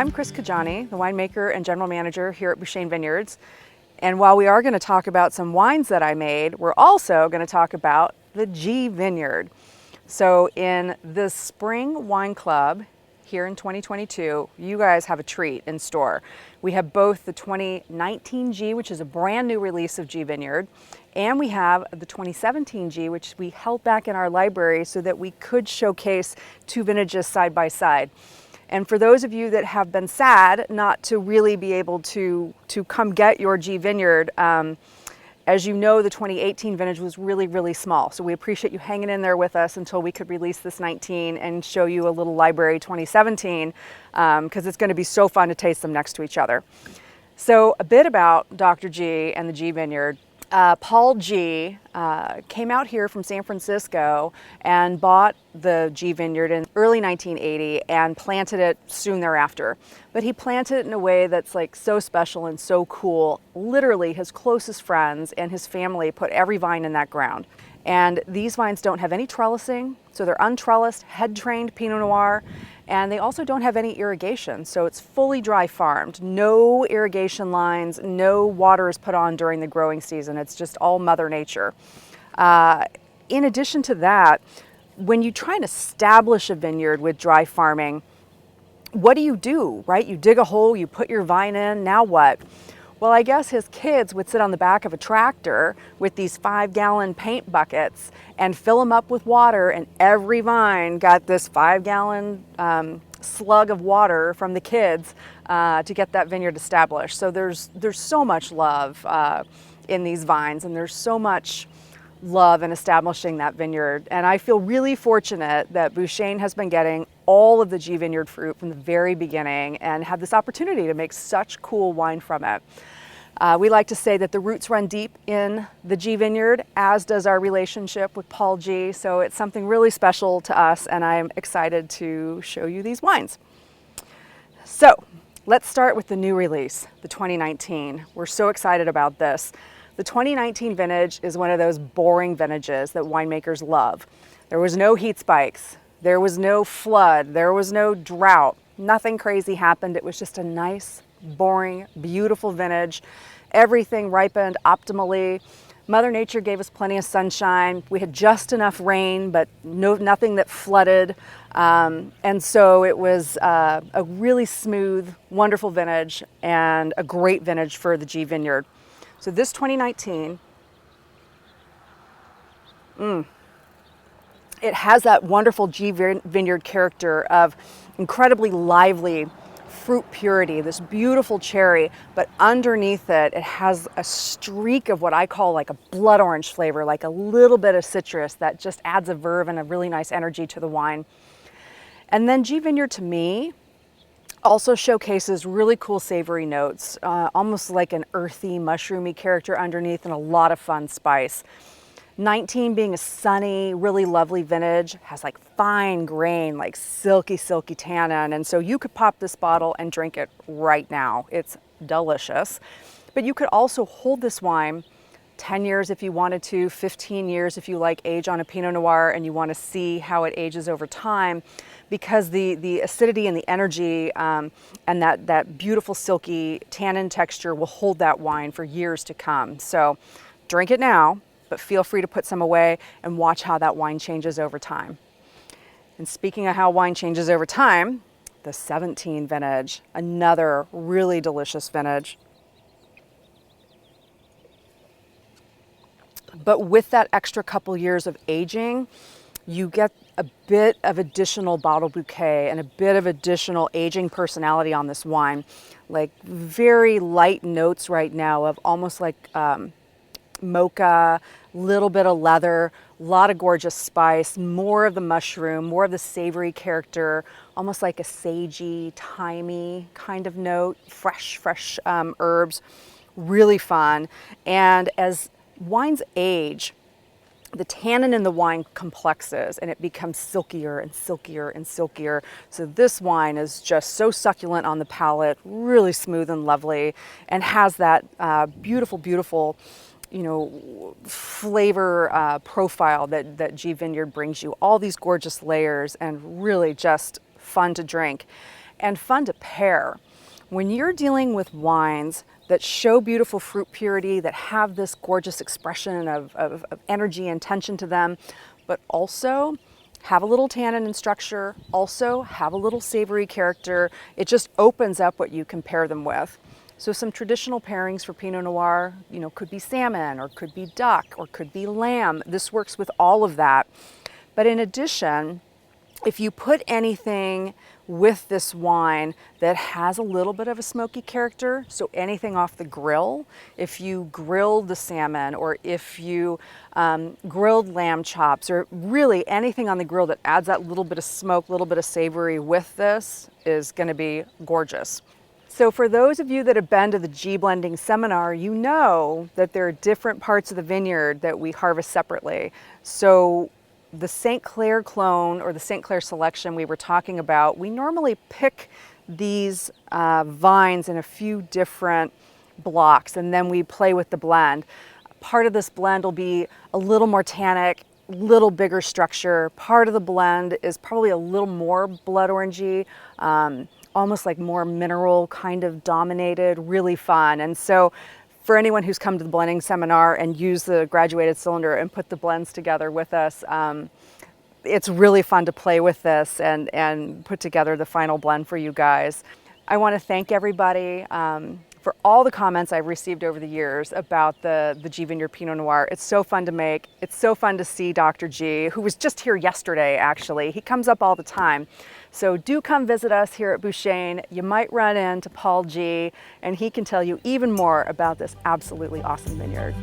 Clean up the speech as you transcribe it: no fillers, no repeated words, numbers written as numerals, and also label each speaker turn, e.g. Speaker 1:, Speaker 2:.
Speaker 1: I'm Chris Kajani, the winemaker and general manager here at Bouchaine Vineyards. And while we are going to talk about some wines that I made, we're also going to talk about the G Vineyard. So in the Spring Wine Club here in 2022, you guys have a treat in store. We have both the 2019 G, which is a brand new release of G Vineyard, and we have the 2017 G, which we held back in our library so that we could showcase two vintages side by side. And for those of you that have been sad not to really be able to come get your G Vineyard, as you know, the 2018 vintage was really small. So we appreciate you hanging in there with us until we could release this 19 and show you a little library 2017, because it's going to be so fun to taste them next to each other. So a bit about Dr. G and the G Vineyard. Paul G came out here from San Francisco and bought the G Vineyard in early 1980 and planted it soon thereafter. But he planted it in a way that's like so special and so cool. Literally his closest friends and his family put every vine in that ground. And these vines don't have any trellising, so they're untrellised, head-trained Pinot Noir, and they also don't have any irrigation, so it's fully dry farmed. No irrigation lines, no water is put on during the growing season. It's just all Mother Nature. In addition to that, when you try and establish a vineyard with dry farming, what do, right? You dig a hole, you put your vine in, now what? Well, I guess his kids would sit on the back of a tractor with these 5-gallon paint buckets and fill them up with water, and every vine got this 5-gallon slug of water from the kids to get that vineyard established. So there's so much love in these vines, and there's so much love in establishing that vineyard. And I feel really fortunate that Bouchaine has been getting all of the G Vineyard fruit from the very beginning and have this opportunity to make such cool wine from it. We like to say that the roots run deep in the G Vineyard, as does our relationship with Paul G. So it's something really special to us, and I'm excited to show you these wines. So let's start with the new release, the 2019. We're so excited about this. The 2019 vintage is one of those boring vintages that winemakers love. There was no heat spikes, there was no flood, there was no drought. Nothing crazy happened. It was just a nice, boring, beautiful vintage. Everything ripened optimally. Mother Nature gave us plenty of sunshine. We had just enough rain, but nothing that flooded. And so it was a really smooth, wonderful vintage and a great vintage for the G Vineyard. So this 2019, it has that wonderful G Vineyard character of incredibly lively fruit purity, this beautiful cherry, but underneath it, it has a streak of what I call like a blood orange flavor, like a little bit of citrus that just adds a verve and a really nice energy to the wine. And then G Vineyard to me also showcases really cool savory notes, almost like an earthy, mushroomy character underneath and a lot of fun spice. 19 being a sunny, really lovely vintage, has like fine grain, like silky tannin. And so you could pop this bottle and drink it right now. It's delicious. But you could also hold this wine 10 years if you wanted to, 15 years if you like age on a Pinot Noir and you want to see how it ages over time, because the acidity and the energy and that beautiful silky tannin texture will hold that wine for years to come. So drink it now, but feel free to put some away and watch how that wine changes over time. And speaking of how wine changes over time, the 17 vintage, another really delicious vintage. But with that extra couple years of aging, you get a bit of additional bottle bouquet and a bit of additional aging personality on this wine. Like very light notes right now of almost like mocha, little bit of leather, a lot of gorgeous spice, more of the mushroom, more of the savory character, almost like a sagey, thymy kind of note, fresh herbs, really fun. And as wines age, the tannin in the wine complexes and it becomes silkier and silkier and silkier. So this wine is just so succulent on the palate, really smooth and lovely, and has that beautiful, flavor profile that G Vineyard brings you. All these gorgeous layers and really just fun to drink. and fun to pair. When you're dealing with wines that show beautiful fruit purity, that have this gorgeous expression of energy and tension to them, but also have a little tannin and structure, also have a little savory character, it just opens up what you can pair them with. So some traditional pairings for Pinot Noir, could be salmon, or could be duck, or could be lamb. This works with all of that. But in addition, if you put anything with this wine that has a little bit of a smoky character, so anything off the grill, if you grilled the salmon, or if you grilled lamb chops, or really anything on the grill that adds that little bit of smoke, little bit of savory with this, is going to be gorgeous. So for those of you that have been to the G blending seminar, you know that there are different parts of the vineyard that we harvest separately. So the St. Clair clone, or the St. Clair selection we were talking about, we normally pick these vines in a few different blocks, and then we play with the blend. Part of this blend will be a little more tannic, little bigger structure. Part of the blend is probably a little more blood orangey, almost like more mineral kind of dominated, really fun. And so for anyone who's come to the blending seminar and used the graduated cylinder and put the blends together with us, it's really fun to play with this and put together the final blend for you guys. I want to thank everybody for all the comments I've received over the years about the G Vineyard Pinot Noir. It's so fun to make. It's so fun to see Dr. G, who was just here yesterday, actually. He comes up all the time. So do come visit us here at Bouchaine. You might run into Paul G, and he can tell you even more about this absolutely awesome vineyard.